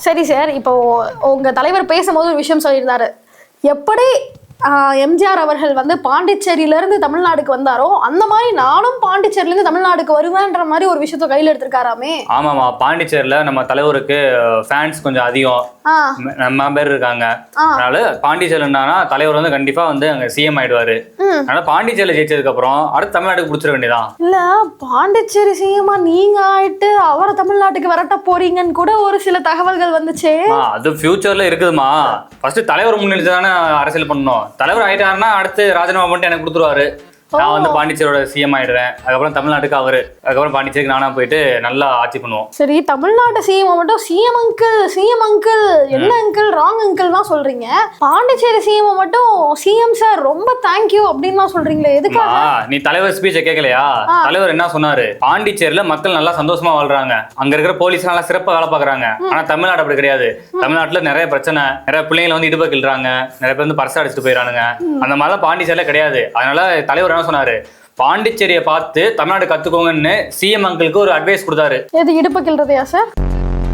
சரி சார், இப்போ உங்க தலைவர் பேசும்போது ஒரு விஷயம் சொல்லியிருந்தாரு. எப்படி எம்ஜிஆர் அவர்கள் வந்து பாண்டிச்சேரியிலேருந்து தமிழ்நாடுக்கு வந்தாரோ அந்த மாதிரி நானும் பாண்டிச்சேரியிலேருந்து தமிழ்நாடுக்கு வருவேன்ற மாதிரி ஒரு விஷயத்த கையில் எடுத்திருக்காராமே. ஆமாமா, பாண்டிச்சேரியில நம்ம தலைவருக்கு ஃபேன்ஸ் கொஞ்சம் அதிகம், நம்ம பேர் இருக்காங்க. அதனால பாண்டிச்சேரினா தலைவர் வந்து கண்டிப்பா வந்து அங்க சிஎம் ஆயிடுவாரு. அதனால பாண்டிச்சேரியில ஜெயிச்சதுக்கு அப்புறம் அடுத்து தமிழ்நாட்டுக்கு பிடிச்சிட வேண்டியதான். இல்ல, பாண்டிச்சேரி சிஎம்மா நீங்க ஆயிட்டு அவரை தமிழ்நாட்டுக்கு வரட்ட போறீங்கன்னு கூட ஒரு சில தகவல்கள் வந்துச்சு. அது ஃபியூச்சர்ல இருக்குதுமா. ஃபர்ஸ்ட் தலைவர் முன்னெடுத்து தானே அரசியல் பண்ணணும். தலைவர் ஆயிட்டாருன்னா அடுத்து ராஜினாமா பண்ணிட்டு எனக்கு கொடுத்துருவாரு. நான் வந்து பாண்டிச்சேரியோட சிஎம் ஆயிடுறேன். அதுக்கப்புறம் தமிழ்நாட்டுக்கு அவரு, அதுக்கப்புறம் பாண்டிச்சேரிக்கு நானா போயிட்டு நல்லா ஆட்சி பண்ணுவோம். சரி, தமிழ்நாட்டு சிஎம் மட்டும் சிஎம் அங்கிள் என்ன அங்கிள் ராங் அங்கிள் தான் சொல்றீங்க. பாண்டிச்சேரி சிஎம் மட்டும் சிஎம் சார் ரொம்ப தேங்க்யூ அப்படின்னு தான் சொல்றீங்களே, எதுக்காக? நீ தலைவர் ஸ்பீச்சை கேட்கலையா? தலைவர் என்ன சொன்னாரு? பாண்டிச்சேரியில மக்கள் நல்லா சந்தோஷமா வாழ்றாங்க, அங்க இருக்கிற போலீஸ் நல்லா சிறப்பா வேலை பாக்குறாங்க. ஆனா தமிழ்நாடு அப்படி கிடையாது. தமிழ்நாட்டுல நிறைய பிரச்சனை, நிறைய பிள்ளைங்களை வந்து இடுப்ப கிள்றாங்க, நிறைய பேர் வந்து பர்ஸ் அடிச்சுட்டு போயிடறானுங்க. அந்த மாதிரிலாம் பாண்டிச்சேரியில கிடையாது. அதனால தலைவர் சொன்னாரு, பாண்டிச்சேரியை பார்த்து தமிழ்நாடு கத்துக்கோங்கன்னு சிஎம் அங்கிளுக்கு ஒரு அட்வைஸ் கொடுத்தாரு. எது இடுப்பு கிள்றதையா சார்?